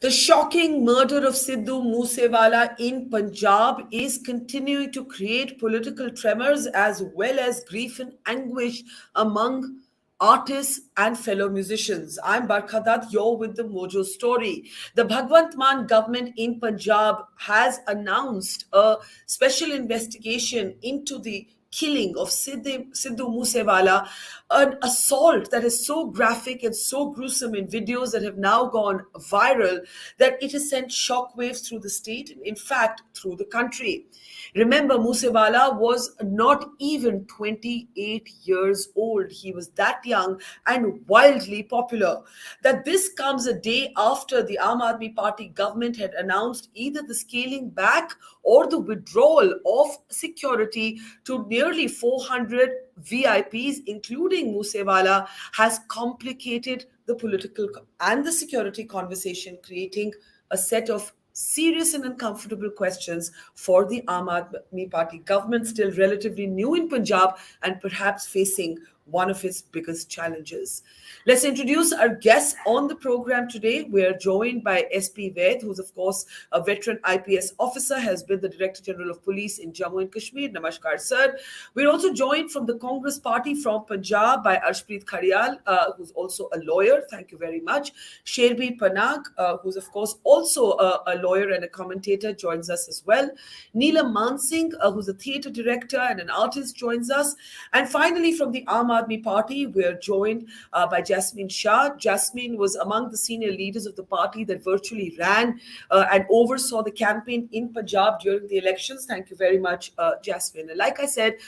The shocking murder of Sidhu Moosewala in Punjab is continuing to create political tremors as well as grief and anguish among artists and fellow musicians. I'm Barkhadat, you're with the Mojo story. The Bhagwant Mann government in Punjab has announced a special investigation into the killing of Sidhu Moosewala, an assault that is so graphic and so gruesome in videos that have now gone viral that it has sent shockwaves through the state and, in fact, through the country. Remember, Moosewala was not even 28 years old. He was that young and wildly popular. That this comes a day after the Aam Aadmi Party government had announced either the scaling back or the withdrawal of security to nearly 400 VIPs, including Moosewala, has complicated the political and the security conversation, creating a set of serious and uncomfortable questions for the Aam Aadmi Party government, still relatively new in Punjab and perhaps facing one of its biggest challenges. Let's introduce our guests on the program today. We are joined by SP Vaid, who's of course a veteran IPS officer, has been the Director General of Police in Jammu and Kashmir. Namaskar, sir. We're also joined from the Congress Party from Punjab by Arshpreet Khadial, who's also a lawyer. Thank you very much. Sherbir Panag, who's of course also a lawyer and a commentator, joins us as well. Neelam Mansingh, who's a theatre director and an artist, joins us. And finally, from the Aam Aadmi Party, we're joined by Jasmine Shah. Jasmine was among the senior leaders of the party that virtually ran and oversaw the campaign in Punjab during the elections. Thank you very much, Jasmine. And like I said,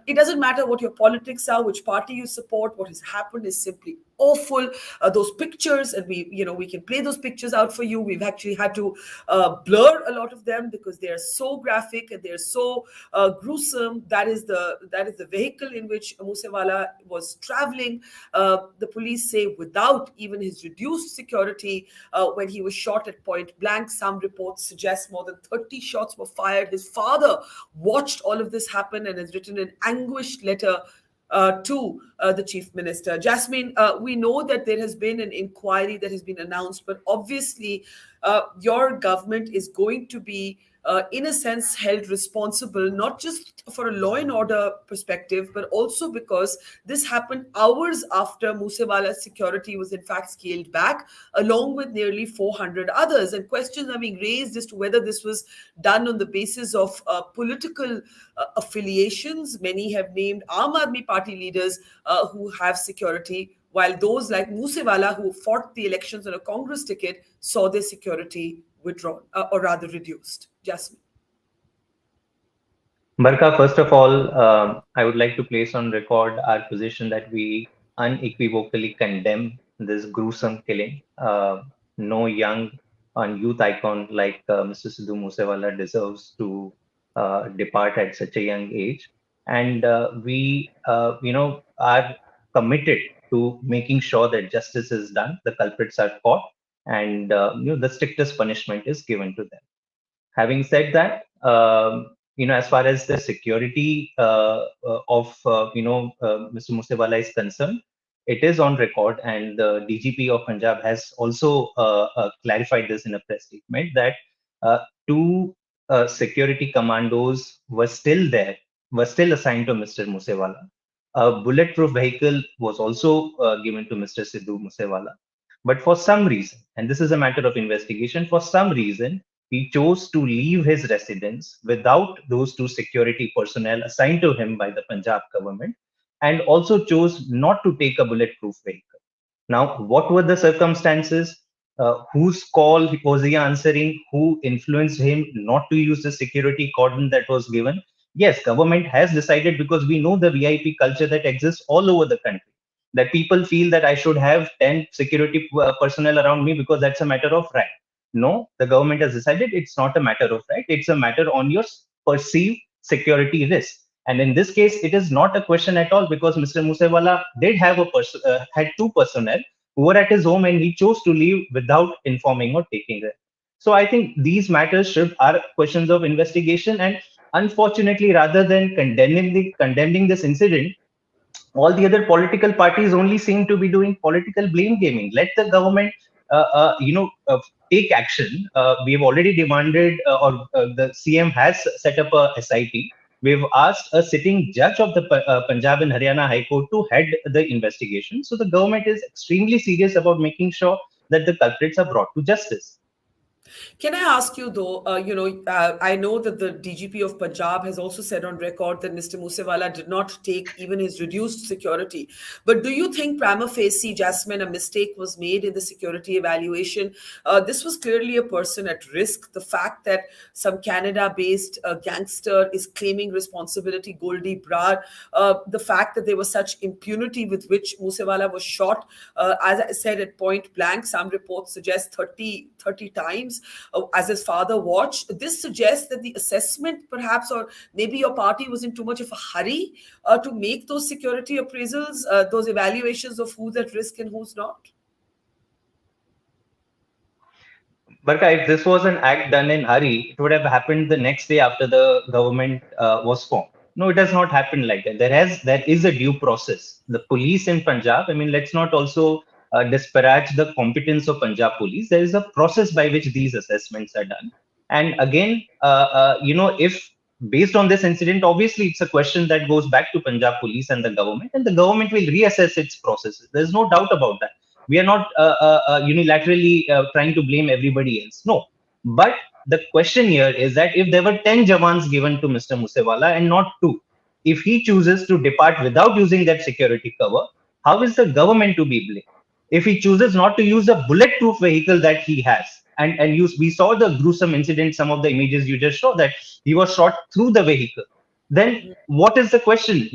it doesn't matter what your politics are, which party you support. What has happened is simply awful. Those pictures, and we can play those pictures out for you. We've actually had to blur a lot of them because they are so graphic and they're so gruesome. That is the vehicle in which Moosewala was traveling. The police say without even his reduced security when he was shot at point blank. Some reports suggest more than 30 shots were fired. His father watched all of this happen and has written an anguished letter to the Chief Minister. Jasmine, we know that there has been an inquiry that has been announced, but obviously your government is going to be, in a sense, held responsible, not just for a law and order perspective, but also because this happened hours after Moosewala's security was in fact scaled back, along with nearly 400 others. And questions are being raised as to whether this was done on the basis of political affiliations. Many have named Aam Aadmi Party leaders who have security, while those like Moosewala, who fought the elections on a Congress ticket, saw their security withdrawn or rather reduced. Jasmine. Barka, first of all, I would like to place on record our position that we unequivocally condemn this gruesome killing. No young and youth icon like Mr. Sidhu Moosewala deserves to depart at such a young age. And we, are committed to making sure that justice is done, the culprits are caught, and the strictest punishment is given to them. Having said that, as far as the security of Mr. Moosewala is concerned, it is on record, and the DGP of Punjab has also clarified this in a press statement that two security commandos were still assigned to Mr. Moosewala. A bulletproof vehicle was also given to Mr. Sidhu Moosewala. But for some reason, and this is a matter of investigation, for some reason, he chose to leave his residence without those two security personnel assigned to him by the Punjab government, and also chose not to take a bulletproof vehicle. Now, what were the circumstances? Whose call was he answering? Who influenced him not to use the security cordon that was given? Yes, government has decided, because we know the VIP culture that exists all over the country, that people feel that I should have 10 security personnel around me because that's a matter of right. No, the government has decided it's not a matter of right. It's a matter on your perceived security risk. And in this case, it is not a question at all, because Mr. Moosewala did have had two personnel who were at his home, and he chose to leave without informing or taking it. So I think these matters are questions of investigation. And unfortunately, rather than condemning this incident, all the other political parties only seem to be doing political blame gaming. Let the government take action. We have already demanded, or the CM has set up a SIT. We've asked a sitting judge of the Punjab and Haryana High Court to head the investigation. So the government is extremely serious about making sure that the culprits are brought to justice. Can I ask you though, I know that the DGP of Punjab has also said on record that Mr. Moosewala did not take even his reduced security. But do you think prima facie, Jasmine, a mistake was made in the security evaluation? This was clearly a person at risk. The fact that some Canada-based gangster is claiming responsibility, Goldy Brar, the fact that there was such impunity with which Moosewala was shot, as I said, at point blank, some reports suggest 30 times. As his father watched. This suggests that the assessment, perhaps, or maybe your party was in too much of a hurry to make those security appraisals, those evaluations of who's at risk and who's not. Barka, if this was an act done in hurry, it would have happened the next day after the government was formed. No, it has not happened like that. There is a due process. The police in Punjab. I mean, let's not also disparage the competence of Punjab police. There is a process by which these assessments are done. And again, if based on this incident, obviously it's a question that goes back to Punjab police and the government will reassess its processes. There's no doubt about that. We are not unilaterally trying to blame everybody else. No. But the question here is that if there were 10 Jawans given to Mr. Moosewala and not 2, if he chooses to depart without using that security cover, how is the government to be blamed? If he chooses not to use a bulletproof vehicle that he has, and we saw the gruesome incident, some of the images you just showed that he was shot through the vehicle, then what is the question?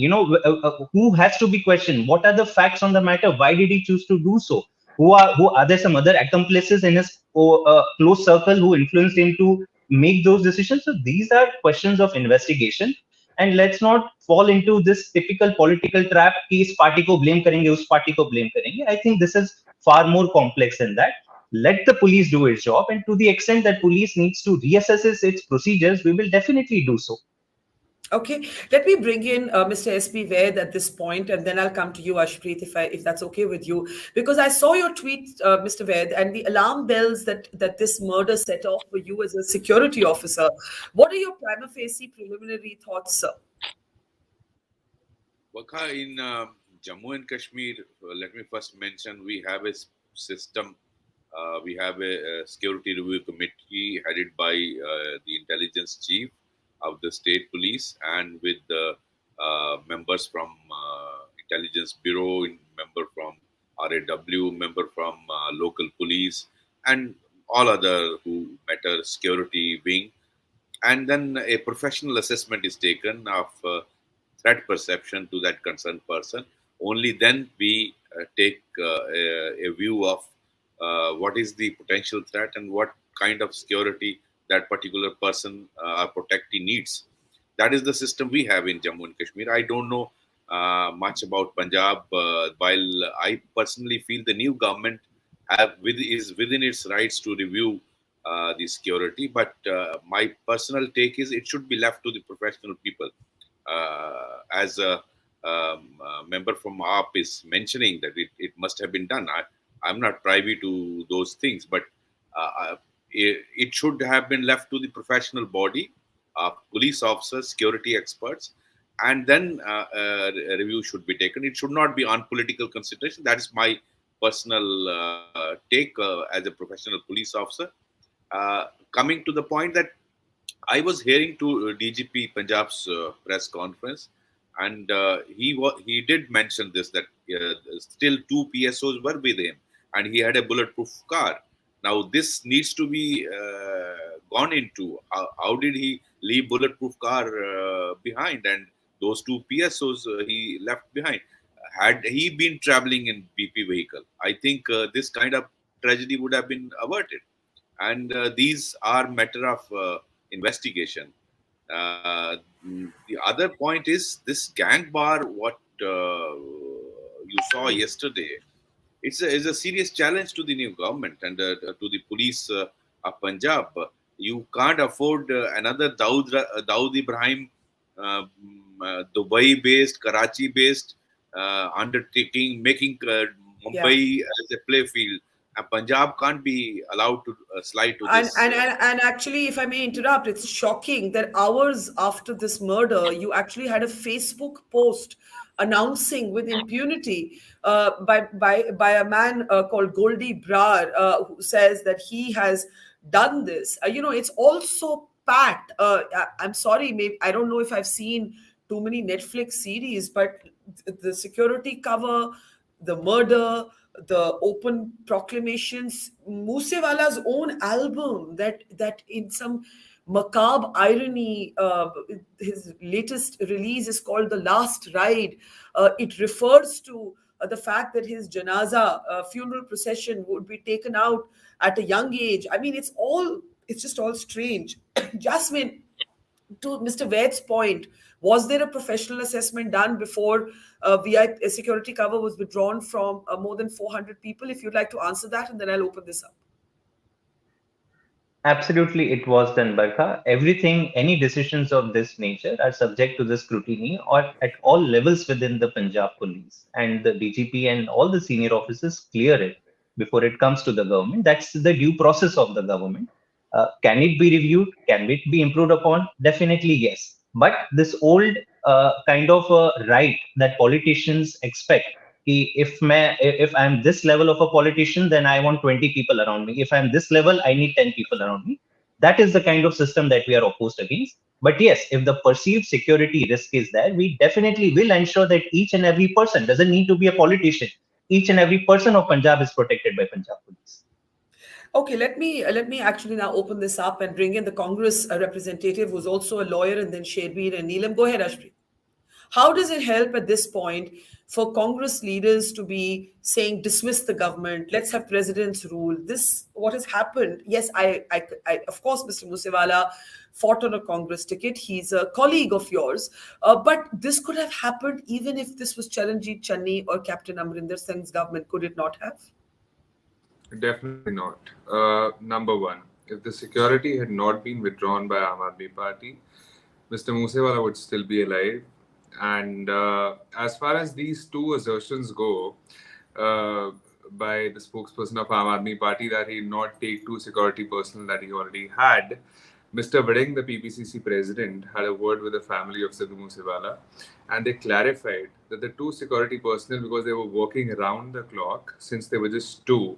Who has to be questioned? What are the facts on the matter? Why did he choose to do so? Who are there some other accomplices in his close circle who influenced him to make those decisions? So these are questions of investigation, and let's not fall into this typical political trap कि इस party को blame करेंगे, उस party को blame करेंगे. I think this is far more complex than that. Let the police do its job, and to the extent that police needs to reassess its procedures, we will definitely do so. Okay, let me bring in Mr. S.P. Vaid at this point, and then I'll come to you, Ashpreet, if that's okay with you. Because I saw your tweet, Mr. Vaid, and the alarm bells that this murder set off for you as a security officer. What are your prima facie preliminary thoughts, sir? Waka, in Jammu and Kashmir, let me first mention we have a system. We have a security review committee headed by the intelligence chief of the state police, and with the members from intelligence bureau, member from RAW, member from local police, and all other who matter security wing. And then a professional assessment is taken of threat perception to that concerned person. Only then we take a view of what is the potential threat and what kind of security that particular person or protectee needs. That is the system we have in Jammu and Kashmir. I don't know much about Punjab, while I personally feel the new government is within its rights to review the security. But my personal take is it should be left to the professional people. As a member from AAP is mentioning that it must have been done. I'm not privy to those things, but it should have been left to the professional body, police officers, security experts, and then a review should be taken. It should not be on political consideration. That is my personal take as a professional police officer. Coming to the point that I was hearing to DGP Punjab's press conference, and he did mention this, that still 2 PSOs were with him, and he had a bulletproof car. Now this needs to be gone into. How did he leave bulletproof car behind, and those 2 PSOs he left behind? Had he been traveling in BP vehicle, I think this kind of tragedy would have been averted. And these are matter of investigation. The other point is this gang bar, what you saw yesterday. It's a serious challenge to the new government and to the police of Punjab. You can't afford another Dawood Ibrahim, Dubai-based, Karachi-based undertaking, making Mumbai as a playfield. Punjab can't be allowed to slide to And, this. and and and actually, if I may interrupt, it's shocking that hours after this murder, you actually had a Facebook post announcing with impunity by a man called Goldy Brar, who says that he has done this. It's also packed. I'm sorry, maybe I don't know if I've seen too many Netflix series, but the security cover, the murder, the open proclamations, Moosewala's own album that in some macabre irony, his latest release is called The Last Ride. It refers to the fact that his janaza funeral procession would be taken out at a young age. I mean, it's just all strange. Jasmine, to Mr. Vaid's point, was there a professional assessment done before VIP security cover was withdrawn from more than 400 people? If you'd like to answer that, and then I'll open this up. Absolutely, it was done, Barkha. Everything, any decisions of this nature are subject to the scrutiny or at all levels within the Punjab Police. And the DGP and all the senior officers clear it before it comes to the government. That's the due process of the government. Can it be reviewed? Can it be improved upon? Definitely, yes. But this old kind of right that politicians expect if I'm this level of a politician, then I want 20 people around me. If I'm this level, I need 10 people around me. That is the kind of system that we are opposed against. But yes, if the perceived security risk is there, we definitely will ensure that each and every person doesn't need to be a politician. Each and every person of Punjab is protected by Punjab Police. Okay, let me actually now open this up and bring in the Congress representative, who's also a lawyer, and then Sherbir and Neelam. Go ahead, Ashpreet. How does it help at this point for Congress leaders to be saying, dismiss the government, let's have president's rule? This, what has happened? Yes, of course, Mr. Moosewala fought on a Congress ticket. He's a colleague of yours. But this could have happened even if this was Charanjit Channi or Captain Amrinder Singh's government, could it not have? Definitely not. Number one, if the security had not been withdrawn by Aam Aadmi Party, Mr. Moosewala would still be alive. And as far as these two assertions go, by the spokesperson of Aam Aadmi Party that he did not take two security personnel that he already had, Mr. Vading, the PPCC president, had a word with the family of Sidhu Moosewala, and they clarified that the two security personnel, because they were working around the clock since they were just two,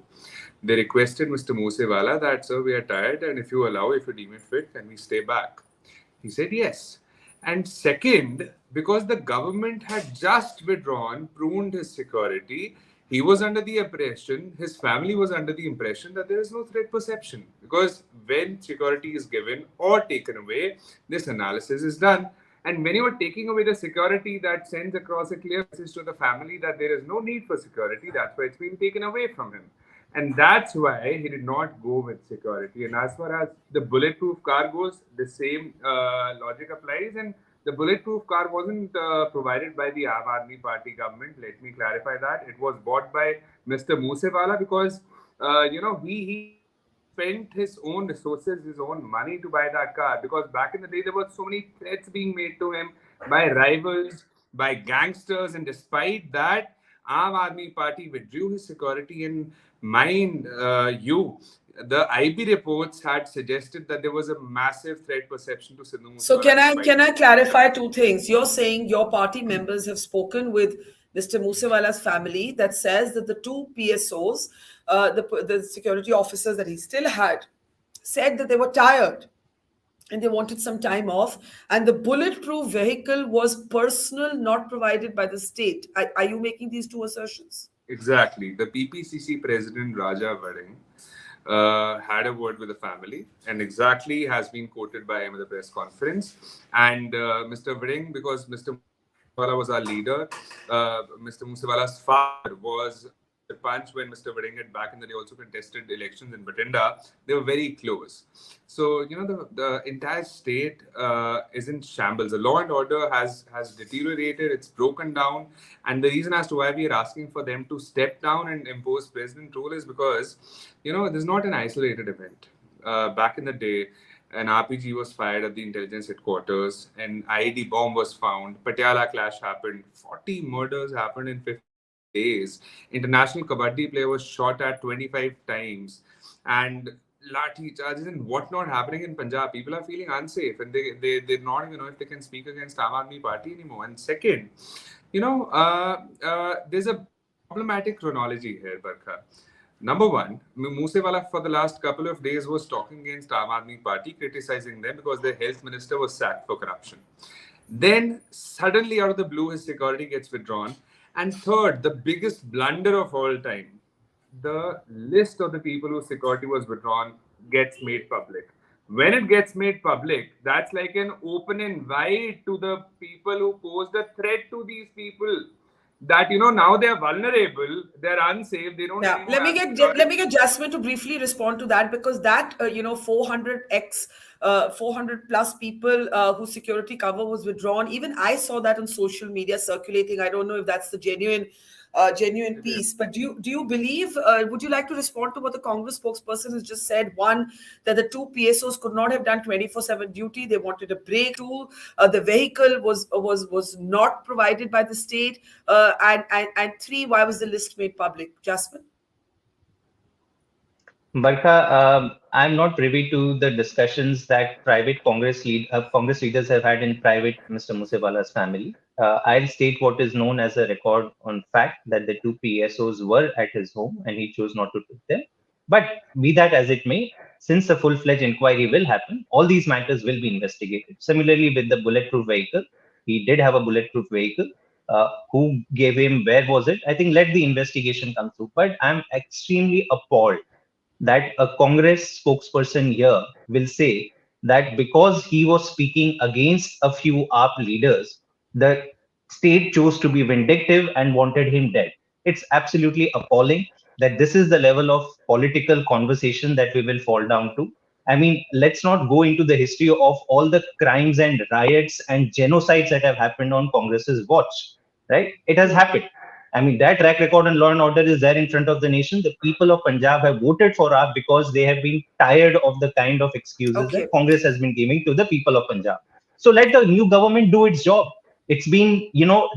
they requested Mr. Moosewala that, sir, we are tired, and if you allow, if you deem it fit, can we stay back? He said yes. And second, because the government had just withdrawn, pruned his security, he was under the impression, his family was under the impression that there is no threat perception. Because when security is given or taken away, this analysis is done. And when you are taking away the security, that sends across a clear message to the family that there is no need for security. That's why it's been taken away from him. And that's why he did not go with security. And as far as the bulletproof car goes, the same logic applies. And the bulletproof car wasn't provided by the Aam Aadmi Party government. Let me clarify that. It was bought by Mr. Moosewala because, he spent his own resources, his own money to buy that car. Because back in the day, there were so many threats being made to him by rivals, by gangsters. And despite that, Aam Aadmi Party withdrew his security. And mind you, the IB reports had suggested that there was a massive threat perception to Sidhu Moosewala. So can I clarify two things? You're saying your party members have spoken with Mr. Moosewala's family that says that the two PSOs, the security officers that he still had, said that they were tired and they wanted some time off, and the bulletproof vehicle was personal, not provided by the state. Are you making these two assertions? Exactly. The PPCC president, Raja Vading, had a word with the family, and exactly has been quoted by him at the press conference. And Mr. Vading, because Mr. Moosewala was our leader, Mr. Moosewala's father was the punch when Mr. Vading had back in the day also contested elections in Bathinda. They were very close. So, the entire state is in shambles. The law and order has deteriorated. It's broken down. And the reason as to why we are asking for them to step down and impose president rule is because, this is not an isolated event. Back in the day, an RPG was fired at the intelligence headquarters, an IED bomb was found, Patiala clash happened, 40 murders happened in 50 days, international kabaddi player was shot at 25 times, and lathi charges and whatnot happening in Punjab. People are feeling unsafe, and they're not even know if they can speak against Aam Aadmi Party anymore. And second, there's a problematic chronology here, Barkha. Number one, Moosewala for the last couple of days was talking against Aam Aadmi Party, criticizing them because their health minister was sacked for corruption. Then suddenly out of the blue, his security gets withdrawn. And third, the biggest blunder of all time, the list of the people whose security was withdrawn gets made public. When it gets made public, that's like an open invite to the people who posed a threat to these people. That now they are vulnerable, they're unsafe, they don't. Yeah, let me get Jasmine to briefly respond to that, because that 400 plus people whose security cover was withdrawn. Even I saw that on social media circulating. I don't know if that's the genuine piece, but do you believe? Would you like to respond to what the Congress spokesperson has just said? One, that the two PSOs could not have done 24/7 duty; they wanted a break. Two, the vehicle was not provided by the state, and three, why was the list made public? Jasmine. Barkha, I'm not privy to the discussions that private Congress leaders have had in private Mr. Moosewala's family. I'll state what is known as a record on fact, that the two PSOs were at his home and he chose not to take them. But be that as it may, since a full-fledged inquiry will happen, all these matters will be investigated. Similarly, with the bulletproof vehicle, he did have a bulletproof vehicle. Who gave him? Where was it? I think let the investigation come through. But I'm extremely appalled that a Congress spokesperson here will say that because he was speaking against a few AAP leaders, the state chose to be vindictive and wanted him dead. It's absolutely appalling that this is the level of political conversation that we will fall down to. I mean, let's not go into the history of all the crimes and riots and genocides that have happened on Congress's watch, right? It has happened. I mean, that track record on law and order is there in front of the nation. The people of Punjab have voted for AAP because they have been tired of the kind of excuses that Congress has been giving to the people of Punjab. So let the new government do its job. It's been,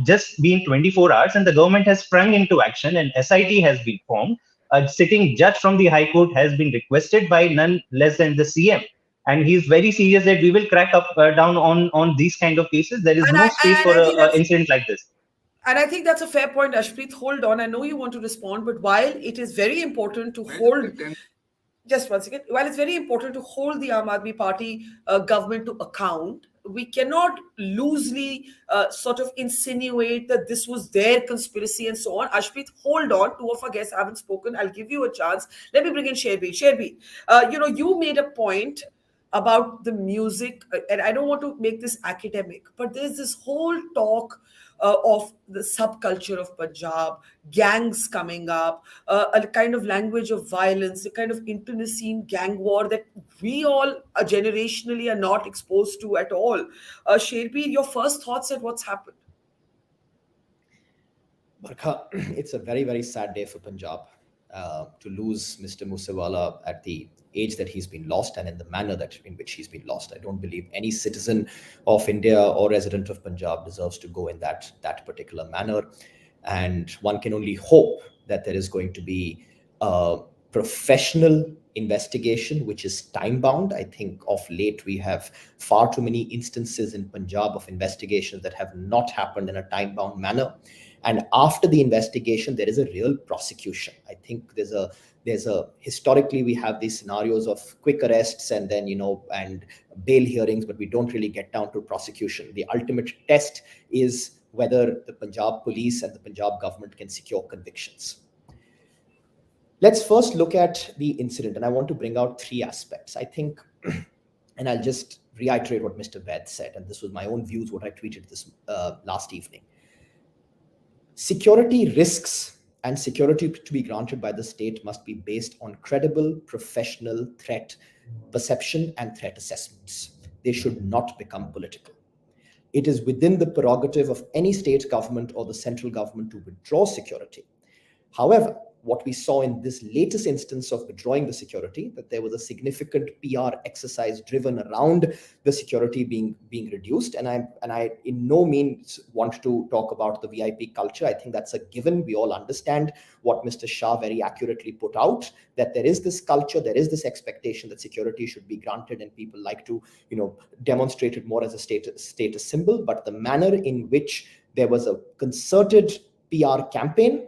just been 24 hours and the government has sprung into action and SIT has been formed. A sitting judge from the High Court has been requested by none less than the CM. And he's very serious that we will crack up down on these kind of cases. There is no space for an incident like this. And I think that's a fair point, Ashpreet. Hold on. I know you want to respond, but while it is very important to hold, just one second, while it's very important to hold the Aam Aadmi Party government to account, we cannot loosely sort of insinuate that this was their conspiracy and so on. Ashpreet, hold on. Two of our guests haven't spoken. I'll give you a chance. Let me bring in Sherbir. Sherbir, you made a point about the music, and I don't want to make this academic, but there's this whole talk of the subculture of Punjab, gangs coming up, a kind of language of violence, a kind of internecine gang war that we all generationally are not exposed to at all. Sherbir, your first thoughts at what's happened? Barkha, it's a very, very sad day for Punjab to lose Mr. Moosewala at the age that he's been lost and in the manner in which he's been lost. I don't believe any citizen of India or resident of Punjab deserves to go in that particular manner. And one can only hope that there is going to be a professional investigation, which is time-bound. I think of late we have far too many instances in Punjab of investigations that have not happened in a time-bound manner. And after the investigation, there is a real prosecution. I think there's a historically we have these scenarios of quick arrests and then and bail hearings, but we don't really get down to prosecution. The ultimate test is whether the Punjab Police and the Punjab government can secure convictions. Let's first look at the incident, and I want to bring out three aspects. I think, and I'll just reiterate what Mr. Ved said, and this was my own views, what I tweeted this last evening. Security risks and security to be granted by the state must be based on credible, professional threat perception and threat assessments. They should not become political. It is within the prerogative of any state government or the central government to withdraw security. However, what we saw in this latest instance of withdrawing the security, that there was a significant PR exercise driven around the security being reduced. And I in no means want to talk about the VIP culture. I think that's a given. We all understand what Mr. Shah very accurately put out, that there is this culture, there is this expectation that security should be granted, and people like to, demonstrate it more as a status symbol. But the manner in which there was a concerted PR campaign,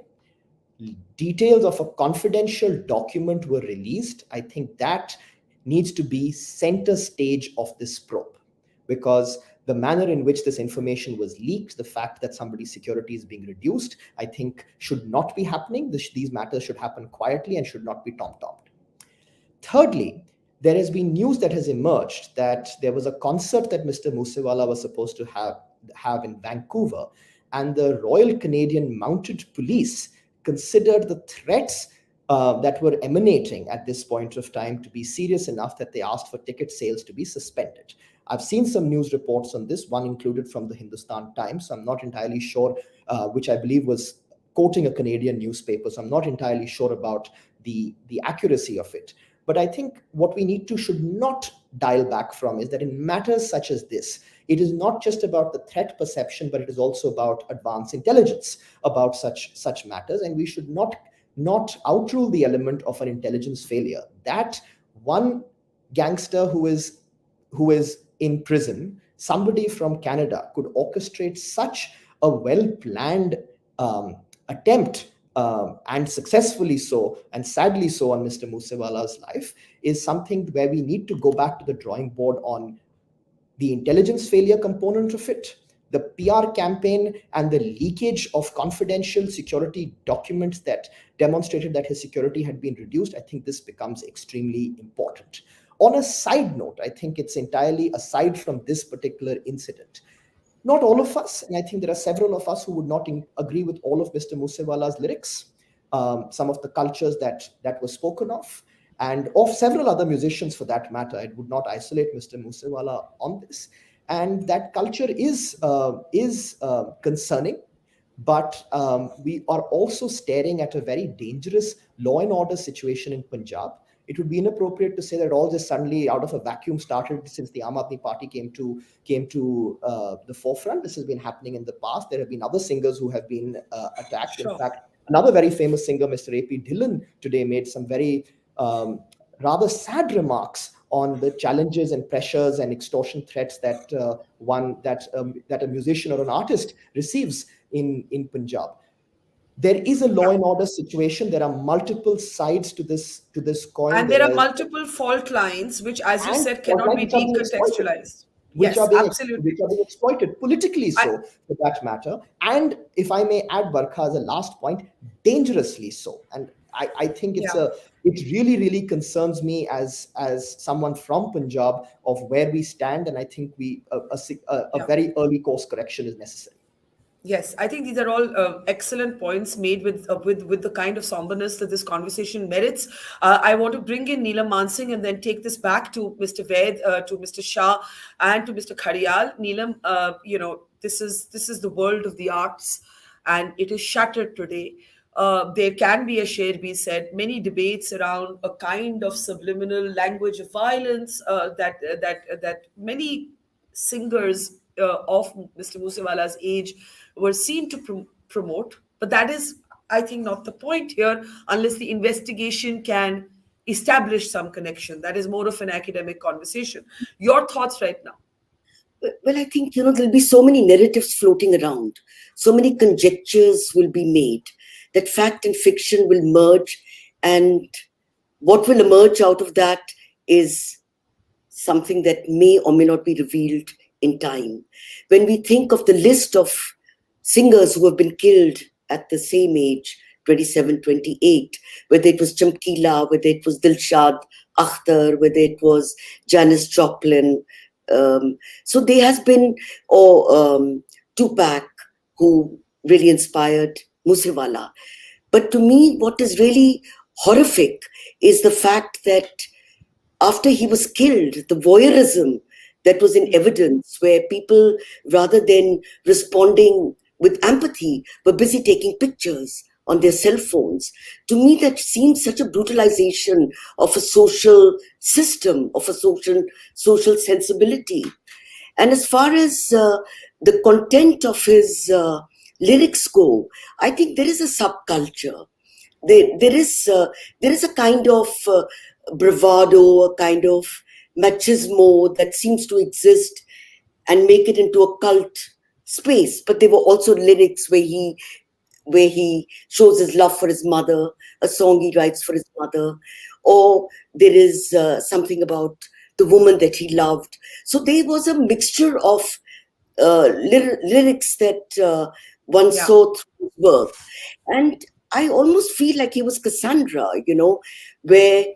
details of a confidential document were released, I think that needs to be center stage of this probe, because the manner in which this information was leaked, the fact that somebody's security is being reduced, I think should not be happening. These matters should happen quietly and should not be tom-tommed. Thirdly, there has been news that has emerged that there was a concert that Mr. Moosewala was supposed to have in Vancouver, and the Royal Canadian Mounted Police considered the threats that were emanating at this point of time to be serious enough that they asked for ticket sales to be suspended. I've seen some news reports on this, one included from the Hindustan Times. So I'm not entirely sure, which I believe was quoting a Canadian newspaper. So I'm not entirely sure about the accuracy of it. But I think what we should not dial back from is that in matters such as this, it is not just about the threat perception, but it is also about advanced intelligence about such matters. And we should not outrule the element of an intelligence failure. That one gangster who is in prison, somebody from Canada, could orchestrate such a well-planned attempt, and successfully so, and sadly so, on Mr. Moosewala's life, is something where we need to go back to the drawing board on the intelligence failure component of it, the PR campaign, and the leakage of confidential security documents that demonstrated that his security had been reduced. I think this becomes extremely important. On a side note, I think it's entirely aside from this particular incident. Not all of us, and I think there are several of us who would not agree with all of Mr. Moosewala's lyrics, some of the cultures that were spoken of, and of several other musicians for that matter. I would not isolate Mr. Moosewala on this. And that culture is concerning, but we are also staring at a very dangerous law and order situation in Punjab. It would be inappropriate to say that all this suddenly out of a vacuum started since the Aam Aadmi Party came to the forefront. This has been happening in the past. There have been other singers who have been attacked. Sure. In fact, another very famous singer, Mr. AAP Dhillon, today made some very rather sad remarks on the challenges and pressures and extortion threats that that a musician or an artist receives in Punjab. There is a law and order situation. There are multiple sides to this coin. And there are multiple fault lines, which, as you said, cannot be decontextualized. Which are being exploited politically, so for that matter. And if I may add, Barkha, as a last point, dangerously so. And I think it really concerns me as someone from Punjab of where we stand, and I think a very early course correction is necessary. Yes, I think these are all excellent points made with the kind of somberness that this conversation merits. I want to bring in Neelam Mansingh and then take this back to Mr. Vaid, to Mr. Shah, and to Mr. Khadiyal. Neelam, this is the world of the arts, and it is shattered today. There can be, as Sherbi said, many debates around a kind of subliminal language of violence that many singers of Mr. Moosewala's age were seen to promote. But that is, I think, not the point here, unless the investigation can establish some connection. That is more of an academic conversation. Your thoughts right now? Well, I think, there'll be so many narratives floating around. So many conjectures will be made that fact and fiction will merge. And what will emerge out of that is something that may or may not be revealed in time. When we think of the list of singers who have been killed at the same age, 27, 28, whether it was Chamkila, whether it was Dilshad Akhtar, whether it was Janis Joplin. So there has been, Tupac, who really inspired Moosewala. But to me, what is really horrific is the fact that after he was killed, the voyeurism that was in evidence, where people, rather than responding with empathy, were busy taking pictures on their cell phones. To me, that seems such a brutalization of a social system, of a social sensibility. And as far as the content of his lyrics go, I think there is a subculture. There is a kind of bravado, a kind of machismo that seems to exist and make it into a cult space. But there were also lyrics where he shows his love for his mother, a song he writes for his mother, or there is something about the woman that he loved. So there was a mixture of lyrics that one saw through his work. And I almost feel like he was Cassandra, where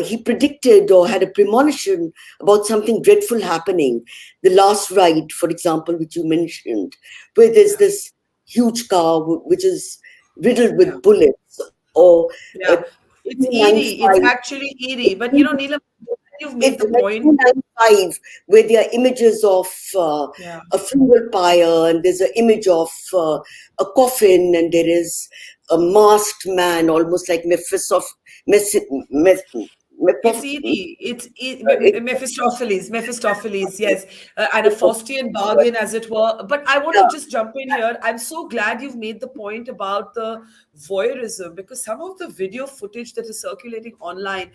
he predicted or had a premonition about something dreadful happening. The last ride, for example, which you mentioned, where there's this huge car which is riddled with bullets, or it's eerie. It's actually eerie. But Neelam, you've made the point. 295, where there are images of a funeral pyre, and there's an image of a coffin, and there is a masked man, almost like It's eerie. It's Mephistopheles, yes, and a Faustian bargain, as it were. But I want to just jump in here. I'm so glad you've made the point about the voyeurism, because some of the video footage that is circulating online,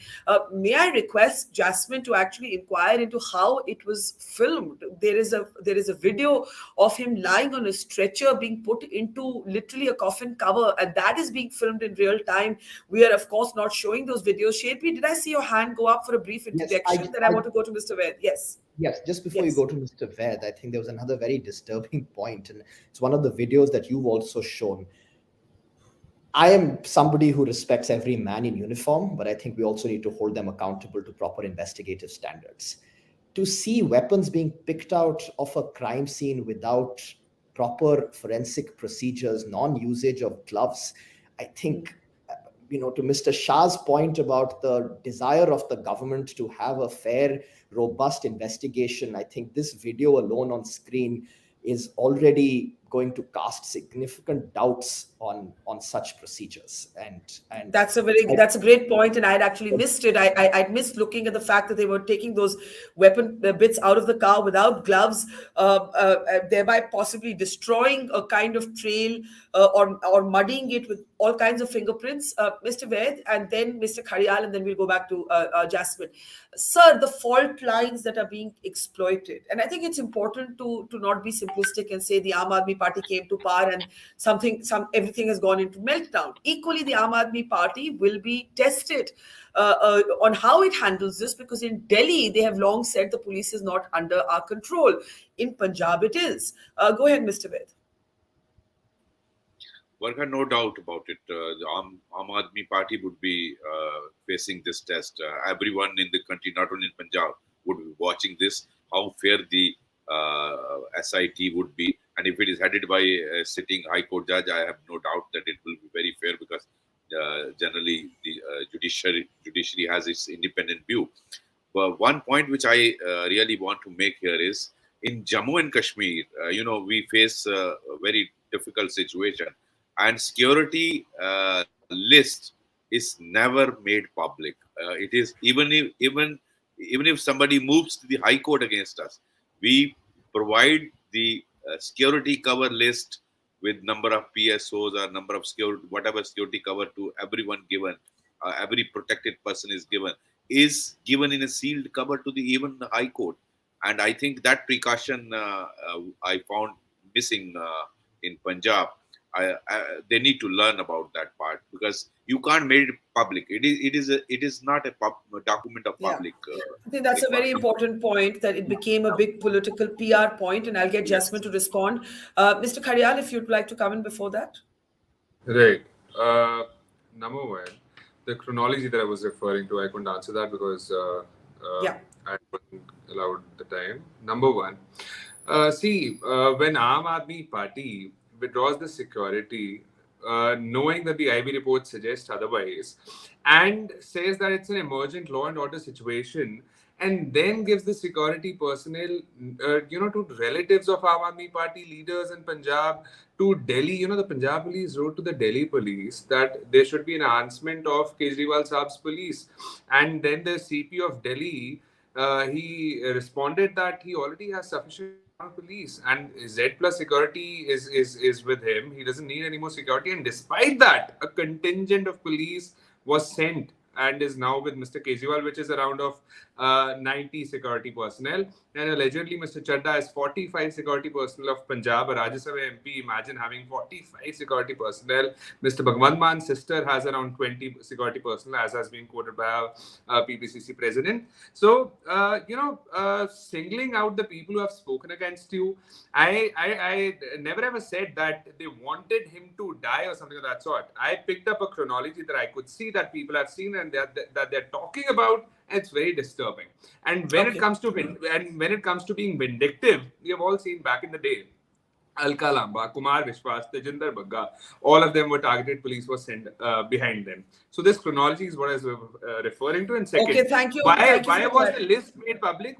may I request Jasmine to actually inquire into how it was filmed? There is a video of him lying on a stretcher being put into literally a coffin cover, and that is being filmed in real time. We are, of course, not showing those videos. Shedpi, did I see your hand go up for a brief interjection? Then I want to go to Mr. Ved. Yes. Yes, just before you go to Mr. Ved, I think there was another very disturbing point, and it's one of the videos that you've also shown. I am somebody who respects every man in uniform, but I think we also need to hold them accountable to proper investigative standards. To see weapons being picked out of a crime scene without proper forensic procedures, non-usage of gloves, I think, to Mr. Shah's point about the desire of the government to have a fair, robust investigation, I think this video alone on screen is already going to cast significant doubts on such procedures. And that's a great point, and I'd actually missed it. I'd missed looking at the fact that they were taking those weapon bits out of the car without gloves, thereby possibly destroying a kind of trail or muddying it with all kinds of fingerprints. Mr. Ved, and then Mr. Kharial, and then we'll go back to Jasmine. Sir, the fault lines that are being exploited, and I think it's important to not be simplistic and say the Aam Aadmi Party came to power and everything has gone into meltdown. Equally, the Aam Aadmi Party will be tested on how it handles this, because in Delhi, they have long said the police is not under our control. In Punjab, it is. Go ahead, Mr. Ved. Varka, no doubt about it. The Aam Aadmi Party would be facing this test. Everyone in the country, not only in Punjab, would be watching this, how fair the SIT would be. And if it is headed by a sitting High Court judge, I have no doubt that it will be very fair, because generally the judiciary has its independent view. But one point which I really want to make here is, in Jammu and Kashmir, we face a very difficult situation, and security list is never made public. It is even if somebody moves to the High Court against us, we provide the security cover list with number of PSOs or number of security, whatever security cover to everyone given, every protected person is given in a sealed cover to even the High Court. And I think that precaution I found missing in Punjab. They need to learn about that part, because you can't make it public. It is not a document of public. I think that's a very important point, that it became a big political PR point, and I'll get Jasmine to respond. Mr. Kharial, if you'd like to come in before that. Right. Number one, the chronology that I was referring to, I couldn't answer that because I wasn't allowed the time. Number one, when Aam Aadmi Party withdraws the security, knowing that the IB report suggests otherwise, and says that it's an emergent law and order situation, and then gives the security personnel, to relatives of Aam Aadmi Party leaders in Punjab, to Delhi. The Punjab police wrote to the Delhi police that there should be an enhancement of Kejriwal Saab's police. And then the CP of Delhi, he responded that he already has sufficient police and Z plus security is with him. He doesn't need any more security. And despite that, a contingent of police was sent and is now with Mr. Kejriwal, which is around of 90 security personnel. And allegedly, Mr. Chadda has 45 security personnel of Punjab, a Rajya Sabha MP. Imagine having 45 security personnel. Mr. Bhagwant Mann's sister has around 20 security personnel, as has been quoted by a PPCC president. So, singling out the people who have spoken against you, I never ever said that they wanted him to die or something of that sort. I picked up a chronology that I could see that people have seen and that they're talking about. It's very disturbing. And when it comes to being vindictive, we have all seen back in the day, Alka Lamba, Kumar Vishwas, Tejinder Bagga, all of them were targeted. Police was sent behind them. So this chronology is what I was referring to. And second, okay, thank you. Why was the list made public?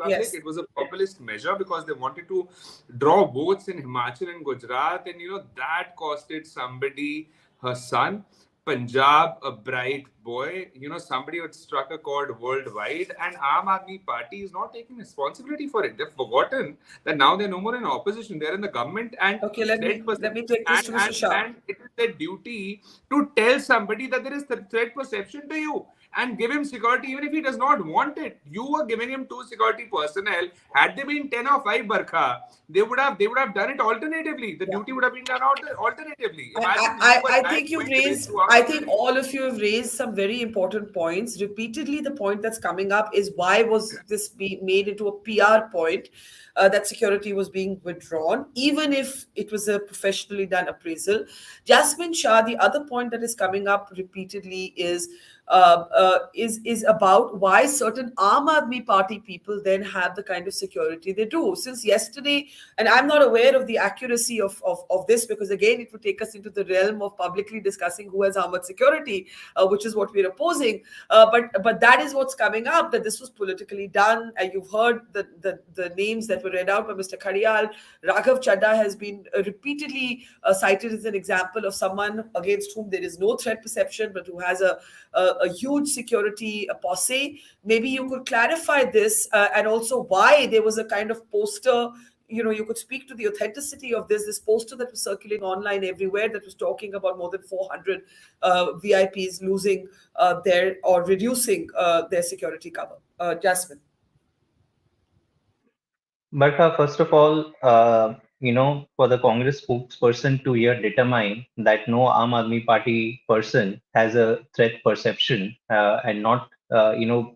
Yes. It was a populist measure because they wanted to draw votes in Himachal and Gujarat, and that costed somebody her son. Punjab, a bright boy, somebody had struck a chord worldwide, and Aam Aadmi Party is not taking responsibility for it. They've forgotten that now they're no more in opposition; they're in the government. And okay, let me take this to Mr. Shah. And it is their duty to tell somebody that there is threat perception to you and give him security, even if he does not want it. You were giving him 2 security personnel. Had they been 10 or 5 Barkha, they would have done it alternatively. The duty would have been done alternatively. I think all of you have raised some very important points. Repeatedly, the point that's coming up is why was this made into a PR point that security was being withdrawn, even if it was a professionally done appraisal. Jasmine Shah, the other point that is coming up repeatedly is about why certain Aam Aadmi Party people then have the kind of security they do. Since yesterday, and I'm not aware of the accuracy of this, because again, it would take us into the realm of publicly discussing who has how much security, which is what we're opposing. But that is what's coming up, that this was politically done. And you've heard the names that were read out by Mr. Khadiyal. Raghav Chadda has been repeatedly cited as an example of someone against whom there is no threat perception, but who has a huge security posse. Maybe you could clarify this and also why there was a kind of poster. You could speak to the authenticity of this poster that was circulating online everywhere that was talking about more than 400 VIPs losing their or reducing their security cover. Jasmine. But first of all, for the Congress spokesperson to here determine that no Aam Aadmi Party person has a threat perception and not,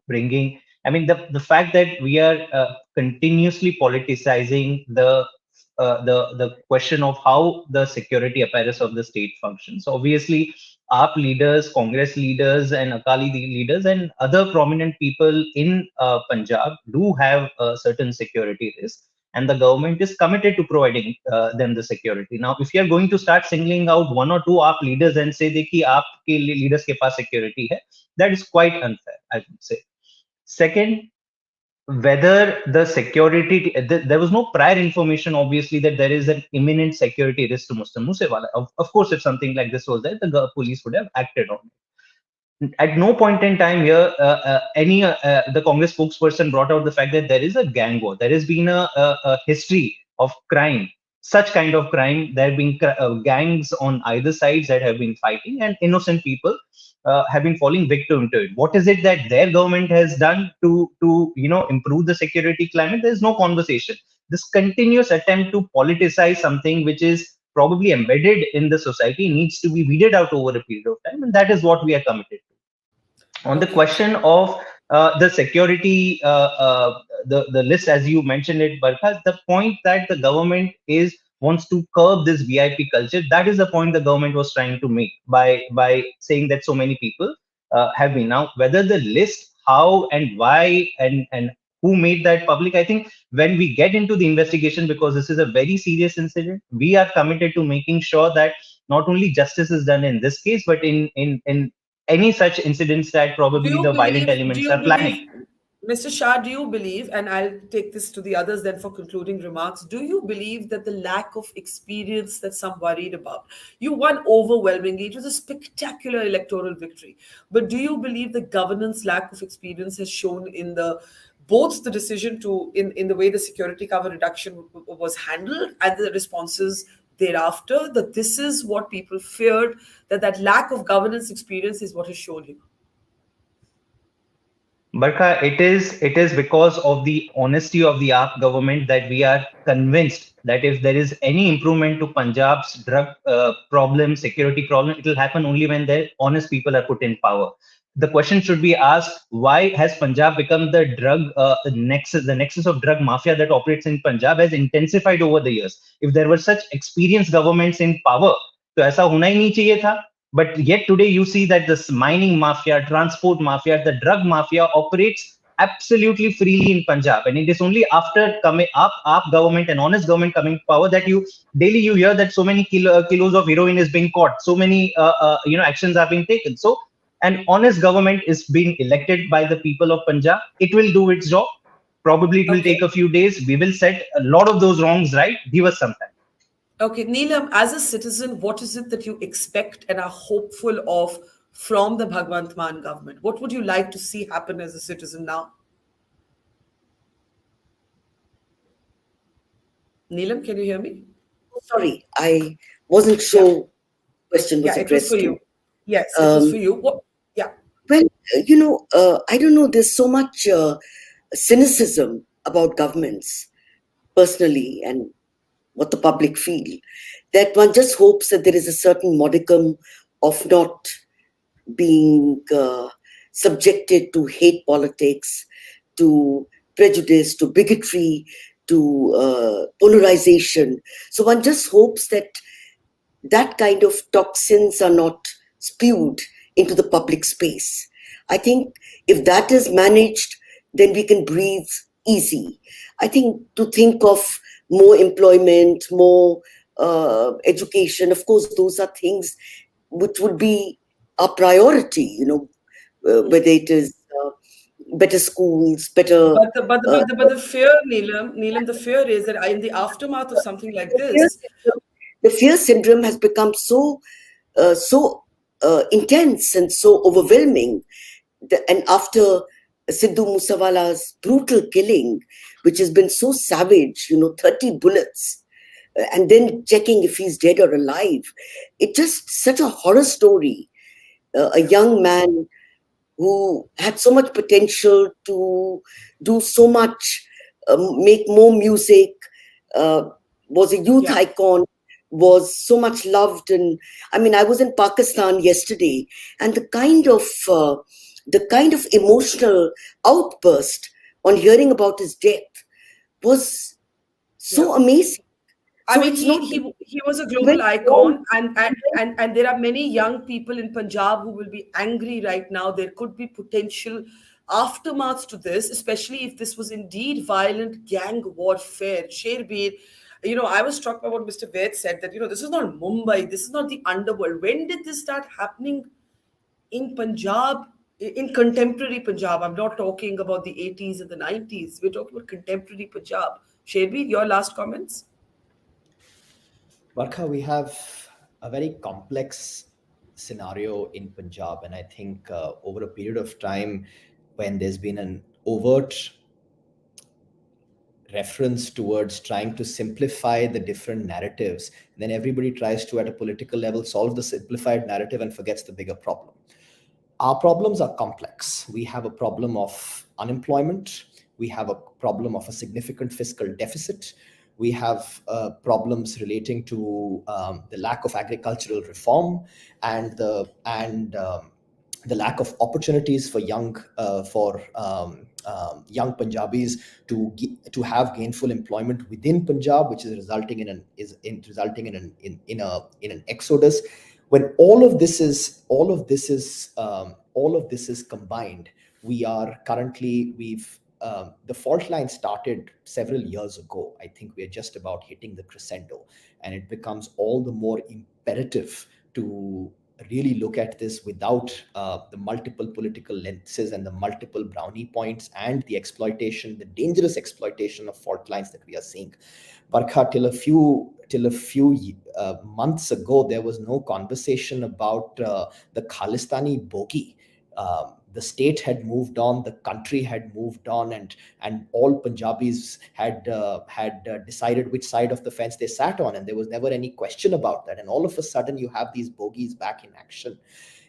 bringing. I mean, the fact that we are continuously politicizing the question of how the security apparatus of the state functions. So obviously, AAP leaders, Congress leaders, and Akali leaders, and other prominent people in Punjab do have a certain security risk, and the government is committed to providing them the security. Now, if you are going to start singling out 1 or 2 AAP leaders and say that AAP ke leaders ke paas security hai, that is quite unfair, I would say. Second, whether the security, there was no prior information, obviously, that there is an imminent security risk to Mr. Moosewala. Of course, if something like this was there, the police would have acted on it. At no point in time here, the Congress spokesperson brought out the fact that there is a gang war. There has been a history of crime, such kind of crime. There have been gangs on either sides that have been fighting, and innocent people have been falling victim to it. What is it that their government has done to improve the security climate? There is no conversation. This continuous attempt to politicize something which is probably embedded in the society needs to be weeded out over a period of time, and that is what we are committed to. On the question of the security, the list, as you mentioned it, Barkha, the point that the government wants to curb this VIP culture. That is the point the government was trying to make by saying that so many people have been. Now, whether the list, how and why and who made that public, I think when we get into the investigation, because this is a very serious incident, we are committed to making sure that not only justice is done in this case, but in any such incidents that probably the violent elements are planning. Mr. Shah, do you believe, and I'll take this to the others then for concluding remarks, do you believe that the lack of experience that some worried about, you won overwhelmingly, it was a spectacular electoral victory, but do you believe the governance lack of experience has shown in both the decision to, in the way the security cover reduction was handled and the responses thereafter, that this is what people feared, that lack of governance experience is what has shown you? Barkha, it is because of the honesty of the AAP government that we are convinced that if there is any improvement to Punjab's drug problem, security problem, it will happen only when the honest people are put in power. The question should be asked: why has Punjab become the drug nexus? The nexus of drug mafia that operates in Punjab has intensified over the years. If there were such experienced governments in power, तो ऐसा होना ही नहीं चाहिए था. But yet today you see that this mining mafia, transport mafia, the drug mafia operates absolutely freely in Punjab. And it is only after coming up government and honest government coming to power that you hear that so many kilos of heroin is being caught, so many actions are being taken. So an honest government is being elected by the people of Punjab. It will do its job. Probably it will take a few days. We will set a lot of those wrongs right. Give us some time. Okay, Neelam, as a citizen, what is it that you expect and are hopeful of from the Bhagwant Mann government? What would you like to see happen as a citizen now? Neelam, can you hear me? Sorry, I wasn't sure question was addressed. It was for you. Yes, it was for you. What? Yeah. Well, I don't know, there's so much cynicism about governments, personally, and what the public feel, that one just hopes that there is a certain modicum of not being subjected to hate politics, to prejudice, to bigotry, to polarization. So one just hopes that that kind of toxins are not spewed into the public space. I think if that is managed, then we can breathe easy. I think to think of more employment, more education, of course, those are things which would be a priority, whether it is better schools, better... But the fear, Neelam, the fear is that in the aftermath of something like this... The fear syndrome has become so intense and so overwhelming. And after Sidhu Moosewala's brutal killing, which has been so savage, 30 bullets, and then checking if he's dead or alive. It's just such a horror story. A young man who had so much potential to do so much, make more music, was a youth icon, was so much loved. And I mean, I was in Pakistan yesterday, and the kind of emotional outburst on hearing about his death was so amazing. I mean, he was a global icon, and there are many young people in Punjab who will be angry right now. There could be potential aftermaths to this, especially if this was indeed violent gang warfare. Sherbir, I was struck by what Mr. Ved said, that, this is not Mumbai, this is not the underworld. When did this start happening in Punjab, in contemporary Punjab? I'm not talking about the 80s and the 90s. We're talking about contemporary Punjab. Sherbir, your last comments? Barkha, we have a very complex scenario in Punjab, and I think over a period of time, when there's been an overt reference towards trying to simplify the different narratives, then everybody tries to, at a political level, solve the simplified narrative and forgets the bigger problem. Our problems are complex. We have a problem of unemployment. We have a problem of a significant fiscal deficit. We have problems relating to the lack of agricultural reform and the lack of opportunities for young Punjabis to have gainful employment within Punjab, which is resulting in an exodus. When all of this is combined, we are currently the fault line started several years ago. I think we are just about hitting the crescendo, and it becomes all the more imperative to really look at this without the multiple political lenses and the multiple brownie points and the exploitation, the dangerous exploitation of fault lines that we are seeing. Barkha, till a few months ago, there was no conversation about the Khalistani bogey. The state had moved on, the country had moved on, and all Punjabis had decided which side of the fence they sat on, and there was never any question about that. And all of a sudden, you have these bogies back in action.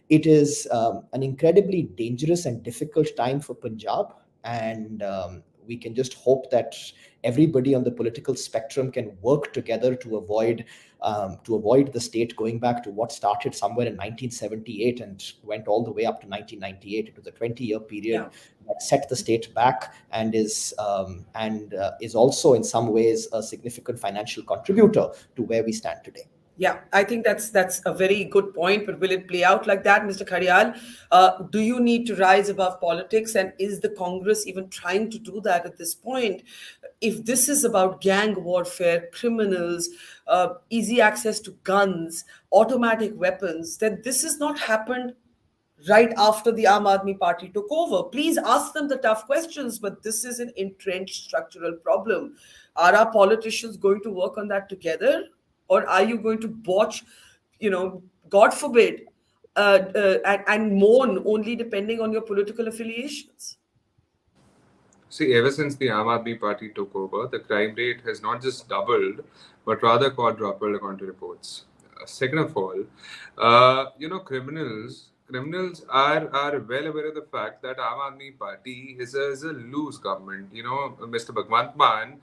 It is an incredibly dangerous and difficult time for Punjab, and we can just hope that everybody on the political spectrum can work together to avoid the state going back to what started somewhere in 1978 and went all the way up to 1998. It was a 20-year period that set the state back and is also in some ways a significant financial contributor to where we stand today. Yeah, I think that's a very good point, but will it play out like that, Mr. Khadial? Do you need to rise above politics, and is the Congress even trying to do that at this point? If this is about gang warfare, criminals, easy access to guns, automatic weapons, then this has not happened right after the Aam Aadmi Party took over. Please ask them the tough questions, but this is an entrenched structural problem. Are our politicians going to work on that together? Or are you going to botch, God forbid, and mourn only depending on your political affiliations? See, ever since the Aam Aadmi Party took over, the crime rate has not just doubled, but rather quadrupled according to reports. Second of all, criminals are well aware of the fact that Aam Aadmi Party is a loose government. Mr. Bhagwant Mann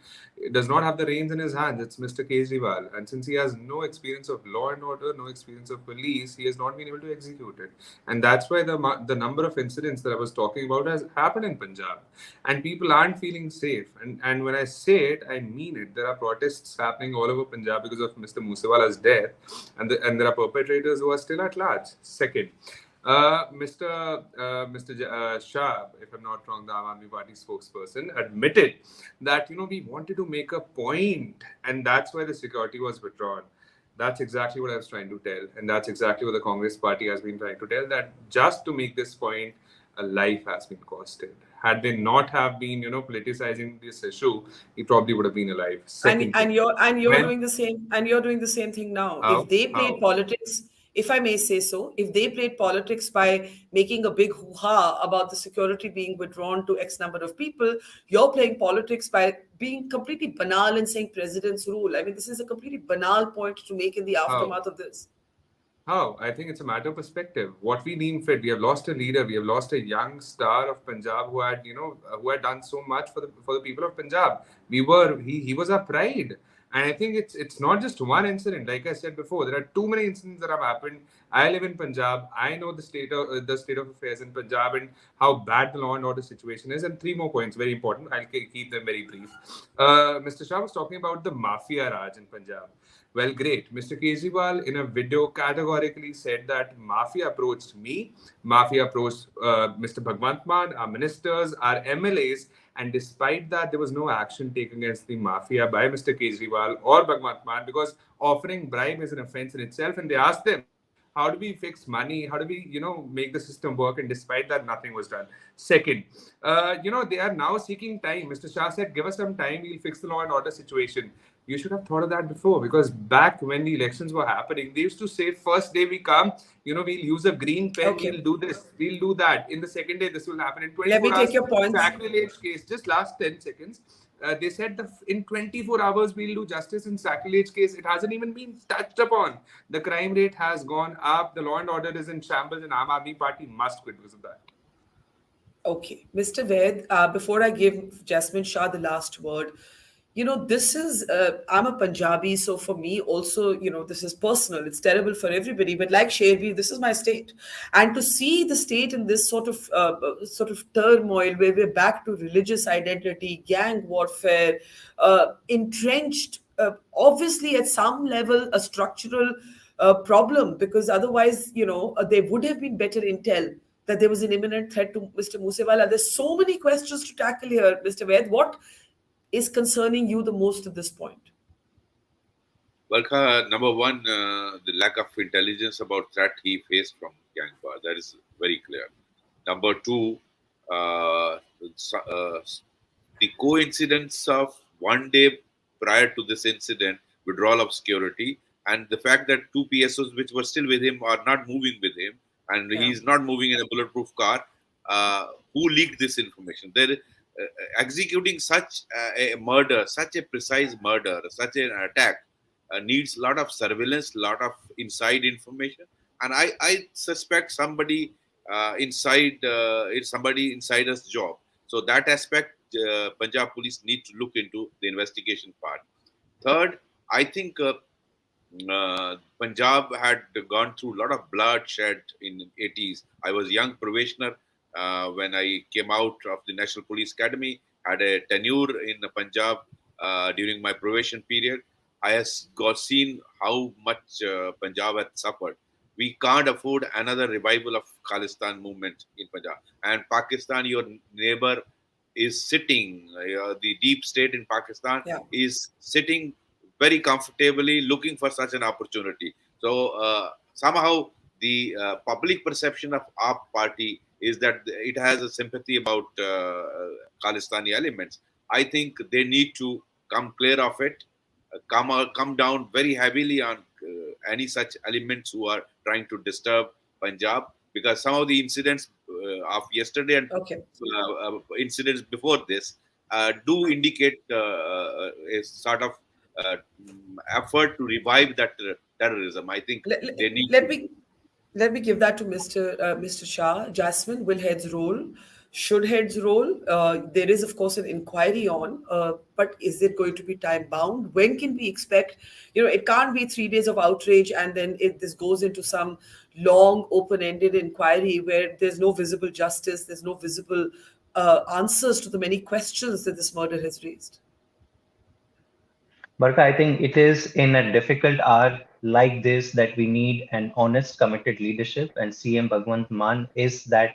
does not have the reins in his hands. It's Mr. Kejriwal. And since he has no experience of law and order, no experience of police, he has not been able to execute it. And that's why the number of incidents that I was talking about has happened in Punjab. And people aren't feeling safe. And when I say it, I mean it. There are protests happening all over Punjab because of Mr. Moosewala's death. And there are perpetrators who are still at large. Second, Mr. Shah, if I'm not wrong, the Aam Aadmi Party spokesperson, admitted that, we wanted to make a point, and that's why the security was withdrawn. That's exactly what I was trying to tell. And that's exactly what the Congress party has been trying to tell, that just to make this point, a life has been costed. Had they not have been, politicizing this issue, he probably would have been alive. And you're doing the same. And you're doing the same thing now. If they played politics, if I may say so, if they played politics by making a big hoo-ha about the security being withdrawn to X number of people, you're playing politics by being completely banal and saying president's rule. I mean, this is a completely banal point to make in the aftermath of this. How? I think it's a matter of perspective. What we deem fit. We have lost a leader. We have lost a young star of Punjab who had, who had done so much for the people of Punjab. He was our pride. And I think it's not just one incident. Like I said before, there are too many incidents that have happened. I live in Punjab. I know the state of affairs in Punjab and how bad the law and order situation is. And three more points, very important. I'll keep them very brief. Mr. Shah was talking about the mafia raj in Punjab. Well, great. Mr. Kejriwal in a video categorically said that mafia approached me, mafia approached Mr. Bhagwant Mann, our ministers, our MLAs, and despite that, there was no action taken against the mafia by Mr. Kejriwal or Bhagwant Mann because offering bribe is an offense in itself. And they asked them, how do we fix money? How do we, make the system work? And despite that, nothing was done. Second, they are now seeking time. Mr. Shah said, give us some time. We'll fix the law and order situation. You should have thought of that before, because back when the elections were happening, they used to say, first day we come, we'll use a green pen, we'll do this, we'll do that. In the second day, this will happen. In 24 Let me hours, take your points. Sacrilege case, just last 10 seconds. They said in 24 hours, we'll do justice in sacrilege case. It hasn't even been touched upon. The crime rate has gone up. The law and order is in shambles, and Aam Aadmi Party must quit because of that. Okay. Mr. Vaid, before I give Jasmine Shah the last word, this is, I'm a Punjabi, so for me also, this is personal. It's terrible for everybody. But like Sherbi, this is my state. And to see the state in this sort of turmoil where we're back to religious identity, gang warfare, entrenched, obviously at some level, a structural problem, because otherwise, there would have been better intel that there was an imminent threat to Mr. Moosewala. There's so many questions to tackle here, Mr. Vaid. What is concerning you the most at this point? Barkha, number one, the lack of intelligence about threat he faced from gang war. That is very clear. Number two, the coincidence of one day prior to this incident, withdrawal of security, and the fact that two PSOs which were still with him are not moving with him, and Yeah. he's not moving in a bulletproof car. Who leaked this information? They're executing such a murder, such a precise murder, such an attack needs a lot of surveillance, lot of inside information, and I suspect somebody somebody insider's job. So that aspect, Punjab Police need to look into the investigation part. Third, I think Punjab had gone through a lot of bloodshed in the 80s. I was young probationer when I came out of the National Police Academy, had a tenure in Punjab during my probation period. I have seen how much Punjab had suffered. We can't afford another revival of Khalistan movement in Punjab. And Pakistan, your neighbor, is sitting, the deep state in Pakistan Yeah. is sitting very comfortably looking for such an opportunity. So somehow the public perception of AAP party is that it has a sympathy about Khalistani elements. I think they need to come clear of it, come down very heavily on any such elements who are trying to disturb Punjab, because some of the incidents of yesterday and Okay. Incidents before this do indicate a sort of effort to revive that terrorism. I think Let, they need let to. me let me give that to Mr. Shah. Jasmine, will heads roll? Should heads roll? There is, of course, an inquiry on, but is it going to be time bound? When can we expect? It can't be 3 days of outrage and then this goes into some long, open-ended inquiry where there's no visible justice, there's no visible answers to the many questions that this murder has raised. Barka, I think it is in a difficult hour like this that we need an honest, committed leadership, and CM Bhagwant Mann is that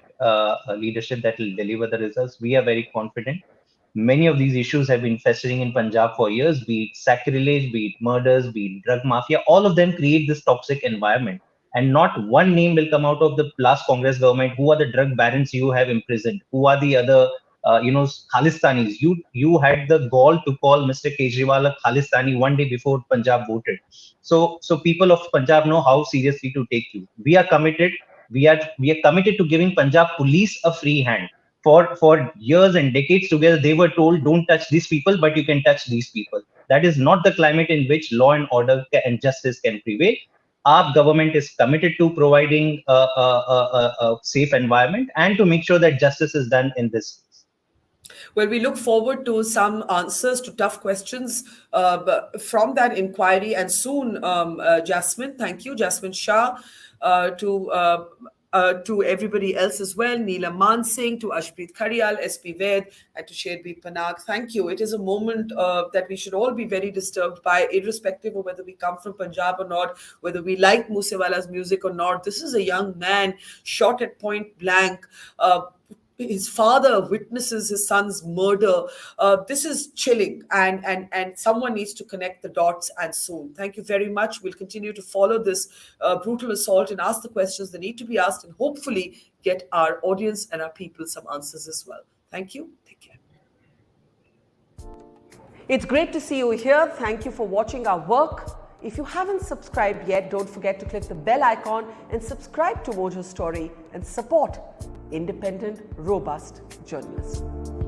leadership that will deliver the results. We are very confident. Many of these issues have been festering in Punjab for years, be it sacrilege, be it murders, be it drug mafia. All of them create this toxic environment. And not one name will come out of the last Congress government. Who are the drug barons you have imprisoned? Who are the other Khalistanis? You had the gall to call Mr. Kejriwal a Khalistani one day before Punjab voted. So people of Punjab know how seriously to take you. We are committed. We are committed to giving Punjab police a free hand. For years and decades together, they were told, don't touch these people, but you can touch these people. That is not the climate in which law and order and justice can prevail. Our government is committed to providing a safe environment and to make sure that justice is done in this. Well, we look forward to some answers to tough questions from that inquiry. And soon, Jasmine, thank you, Jasmine Shah, to everybody else as well, Neela Mansingh, to Ashpreet Kharial, SP Ved, and to Sherbeet Panag. Thank you. It is a moment that we should all be very disturbed by, irrespective of whether we come from Punjab or not, whether we like Moosewala's music or not. This is a young man shot at point blank. His father witnesses his son's murder. This is chilling, and someone needs to connect the dots, and soon. Thank you very much. We'll continue to follow this brutal assault and ask the questions that need to be asked, and hopefully get our audience and our people some answers as well. Thank you. Take care. It's great to see you here. Thank you for watching our work. If you haven't subscribed yet, don't forget to click the bell icon and subscribe to Mojo Story and support independent, robust journalism.